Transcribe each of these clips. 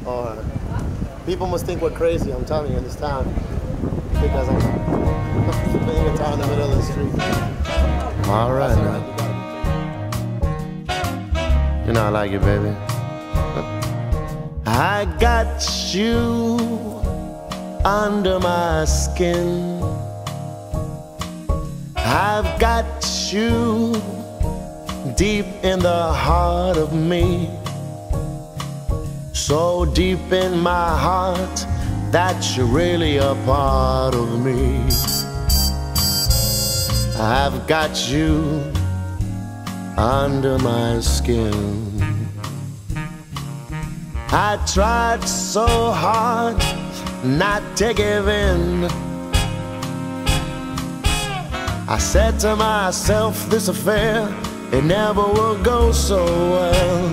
or people must think we're crazy, I'm telling you, in this town, because I'm playing guitar in the middle of the street. All right, man. You know I like you, baby. I got you under my skin. I've got you deep in the heart of me. So deep in my heart that you're really a part of me. I've got you under my skin. I tried so hard not to give in. I said to myself, this affair, it never will go so well.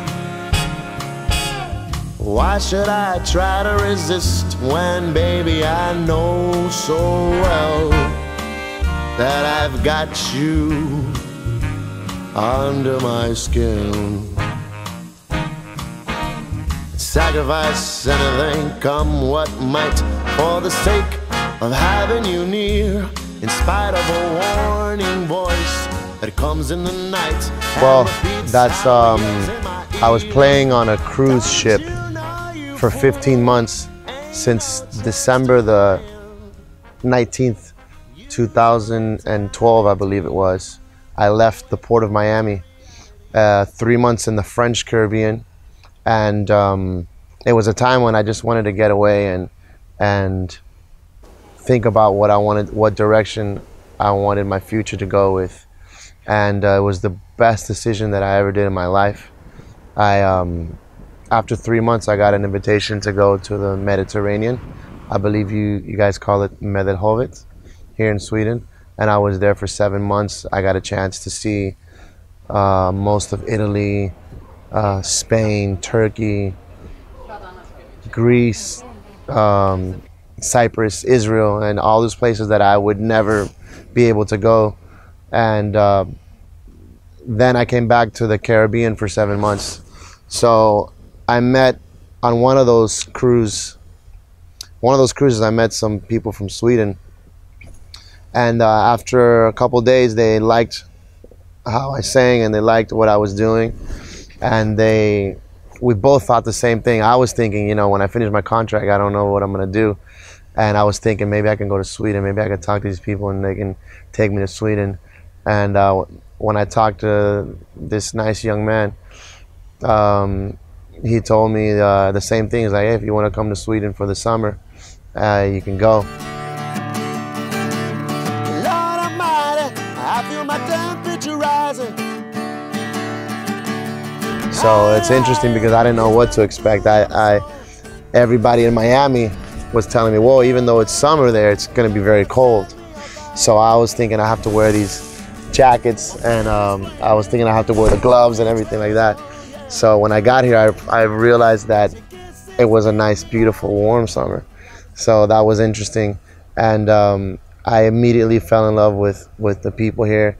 Why should I try to resist when, baby, I know so well that I've got you under my skin. Sacrifice anything, come what might, for the sake of having you near, in spite of a warning voice that comes in the night. Well, that's, I was playing on a cruise ship for 15 months since December the 19th, 2012, I believe it was. I left the port of Miami, 3 months in the French Caribbean, and it was a time when I just wanted to get away and think about what I wanted, what direction I wanted my future to go with, and it was the best decision that I ever did in my life. After 3 months, I got an invitation to go to the Mediterranean. I believe you guys call it Medelhavet here in Sweden. And I was there for 7 months. I got a chance to see most of Italy, Spain, Turkey, Greece, Cyprus, Israel, and all those places that I would never be able to go. And then I came back to the Caribbean for 7 months. So I met on one of those cruises, I met some people from Sweden. And after a couple days, they liked how I sang and they liked what I was doing. And we both thought the same thing. I was thinking, you know, when I finish my contract, I don't know what I'm gonna do. And I was thinking maybe I can go to Sweden, maybe I can talk to these people and they can take me to Sweden. And when I talked to this nice young man, he told me the same thing. He's like, hey, if you want to come to Sweden for the summer, you can go. Lord Almighty, I feel my temperature rising. So it's interesting because I didn't know what to expect. Everybody in Miami was telling me, well, even though it's summer there, it's going to be very cold. So I was thinking I have to wear these jackets, and I was thinking I have to wear the gloves and everything like that. So when I got here, I realized that it was a nice, beautiful, warm summer. So that was interesting. And I immediately fell in love with the people here.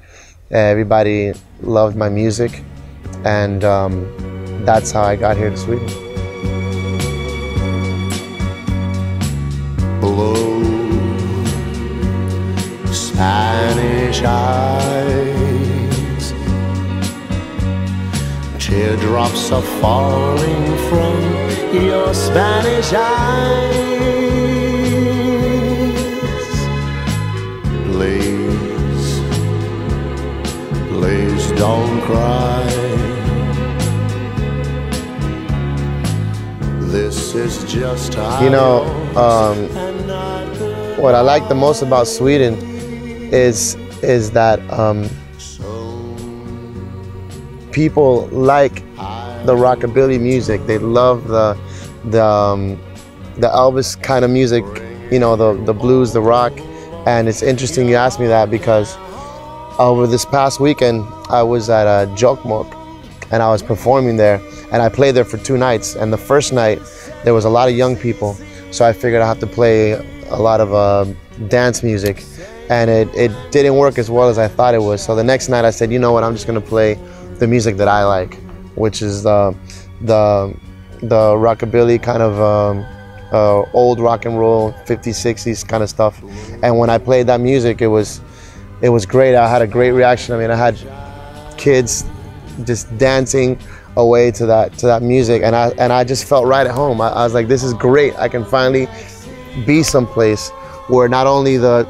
Everybody loved my music. And that's how I got here to Sweden. Blue Spanish eyes, teardrops are falling from your Spanish eyes. Please don't cry. This is just how, you know, what I like the most about Sweden is that people like the rockabilly music. They love the Elvis kind of music, you know, the blues, the rock. And it's interesting you asked me that because over this past weekend I was at a Jokmok and I was performing there, and I played there for 2 nights. And the first night there was a lot of young people, so I figured I have to play a lot of dance music, and it didn't work as well as I thought it was. So the next night I said, you know what, I'm just gonna play the music that I like, which is the the rockabilly kind of old rock and roll 50s, 60s kind of stuff. And when I played that music, it was great. I had a great reaction. I mean, I had kids just dancing away to that music, and I just felt right at home. I was like, this is great. I can finally be someplace where not only the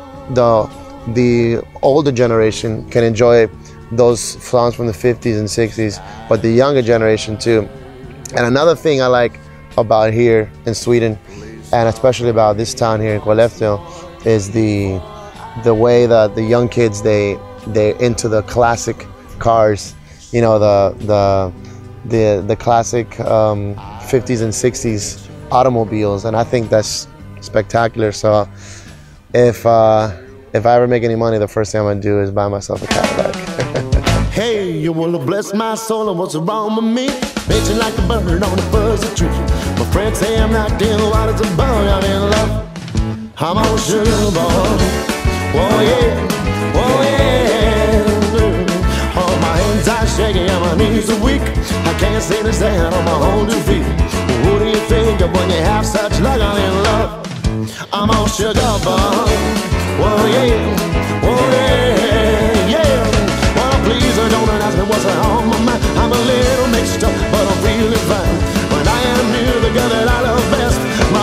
older generation can enjoy those songs from the 50s and 60s, but the younger generation too. And another thing I like about here in Sweden, and especially about this town here in Skelleftea, is the way that the young kids they're into the classic cars, you know, the classic 50s and 60s automobiles, and I think that's spectacular. So if I ever make any money, the first thing I'm gonna do is buy myself a Cadillac. Hey, you wanna bless my soul and what's wrong with me? Bitching like a bird on a fuzzy tree. My friends say I'm not dealing what it's a bug. I'm in love. I'm on sugar boy. Oh yeah, oh yeah. Oh, my hands are shaking and my knees are weak. I can't seem to stand on my own 2 feet. What do you think of when you have such luck? I'm in love. I'm on sugar boy. Oh yeah, oh yeah, yeah. Well, please don't ask me what's on my mind. I'm a little mixed up, but I'm feeling fine. When I am near the girl that I love best, my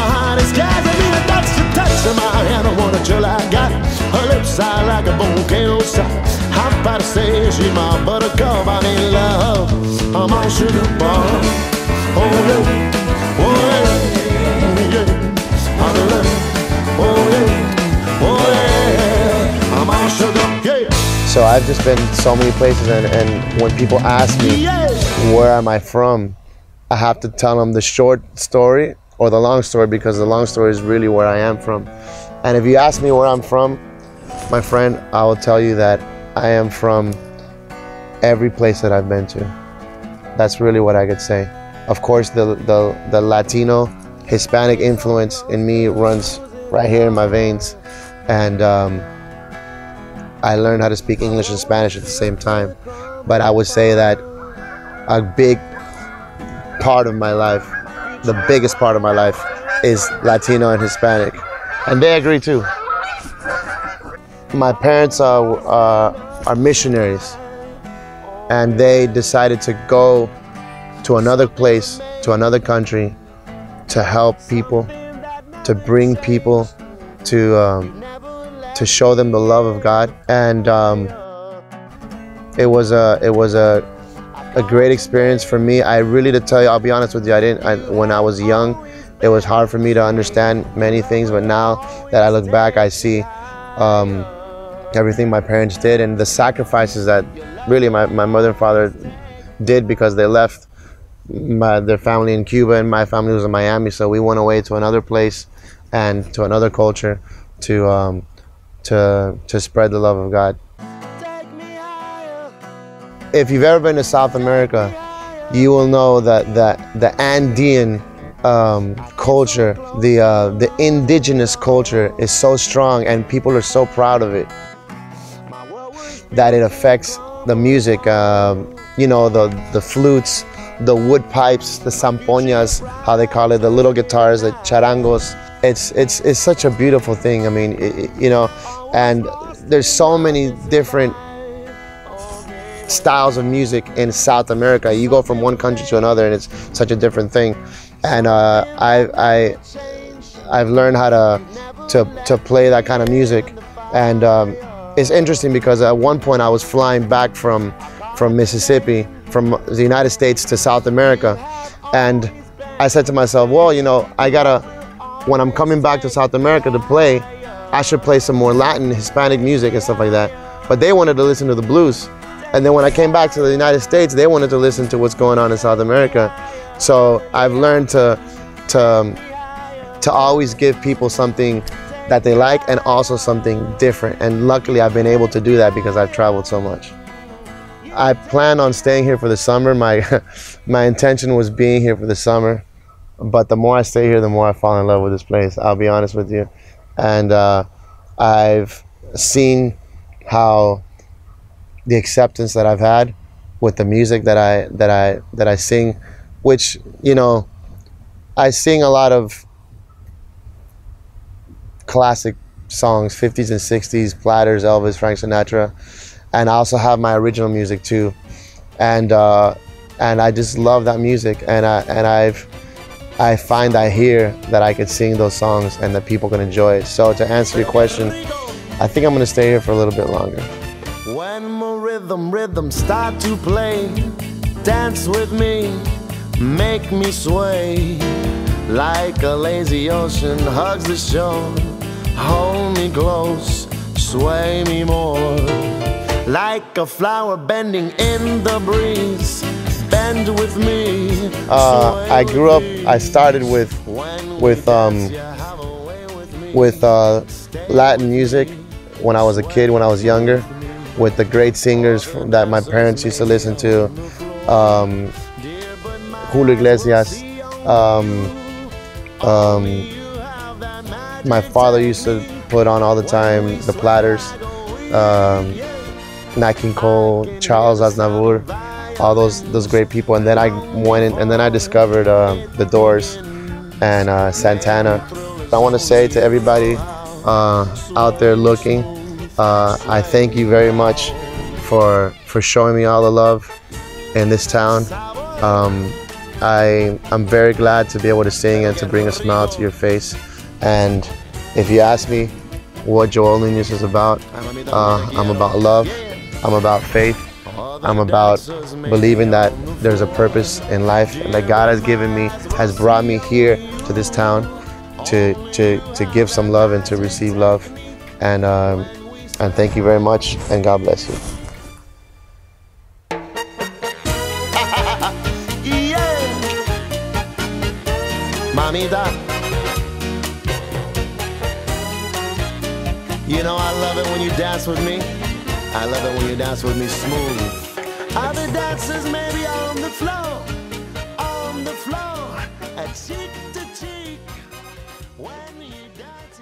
heart is gathering me to touch of my hand. I want a chill I got. Her lips are like a volcano shot. I'm about to say she's my buttercup. I'm in love. I'm on sugar bar. Oh yeah, oh yeah, yeah. I'm in love. Oh yeah, oh yeah. I'm on sugar, yeah. So I've just been so many places, and when people ask me where am I from, I have to tell them the short story or the long story, because the long story is really where I am from. And if you ask me where I'm from, my friend, I will tell you that I am from every place that I've been to. That's really what I could say. Of course, the Latino, Hispanic influence in me runs right here in my veins. And I learned how to speak English and Spanish at the same time. But I would say that a big part of my life, the biggest part of my life, is Latino and Hispanic. And they agree too. My parents are missionaries, and they decided to go to another place, to another country, to help people, to bring people, to show them the love of God. And it was a great experience for me. I really, to tell you, I'll be honest with you, when I was young, it was hard for me to understand many things, but now that I look back, I see everything my parents did and the sacrifices that really my mother and father did, because they left their family in Cuba and my family was in Miami, so we went away to another place and to another culture to spread the love of God. If you've ever been to South America, you will know that the Andean culture, the indigenous culture is so strong, and people are so proud of it that it affects the music. You know, the flutes, the wood pipes, the zampoñas, how they call it, the little guitars, the charangos. It's such a beautiful thing. I mean, you know, and there's so many different styles of music in South America. You go from one country to another and it's such a different thing. And I've learned how to play that kind of music. And it's interesting because at one point I was flying back from Mississippi, from the United States to South America, and I said to myself, well, you know, when I'm coming back to South America to play, I should play some more Latin, Hispanic music and stuff like that. But they wanted to listen to the blues. And then when I came back to the United States, they wanted to listen to what's going on in South America. So I've learned to always give people something that they like and also something different. And luckily I've been able to do that because I've traveled so much. I plan on staying here for the summer. My intention was being here for the summer, but the more I stay here, the more I fall in love with this place. I'll be honest with you. And I've seen how the acceptance that I've had with the music that I sing which, you know, I sing a lot of classic songs, 50s and 60s, Platters, Elvis, Frank Sinatra, and I also have my original music too, and I just love that music, and I find I hear that I could sing those songs and that people can enjoy it. So to answer your question, I think I'm gonna stay here for a little bit longer. When my rhythm start to play, dance with me, make me sway, like a lazy ocean hugs the shore. Hold me close, sway me more, like a flower bending in the breeze. Bend with me. I grew up. I started with Latin music when I was a kid, when I was younger, with the great singers that my parents used to listen to. Julio Iglesias. My father used to put on all the time the Platters, Nat King Cole, Charles Aznavour, all those great people. And then I went in, and then I discovered the Doors and Santana. I want to say to everybody out there looking, I thank you very much for showing me all the love in this town. I'm very glad to be able to sing and to bring a smile to your face. And if you ask me what Joel Nunez is about, I'm about love, I'm about faith, I'm about believing that there's a purpose in life and that God has given me, has brought me here to this town to give some love and to receive love. And thank you very much, and God bless you. Mamita, you know I love it when you dance with me. I love it when you dance with me smooth. Other dancers maybe on the floor, cheek to cheek. When you dance,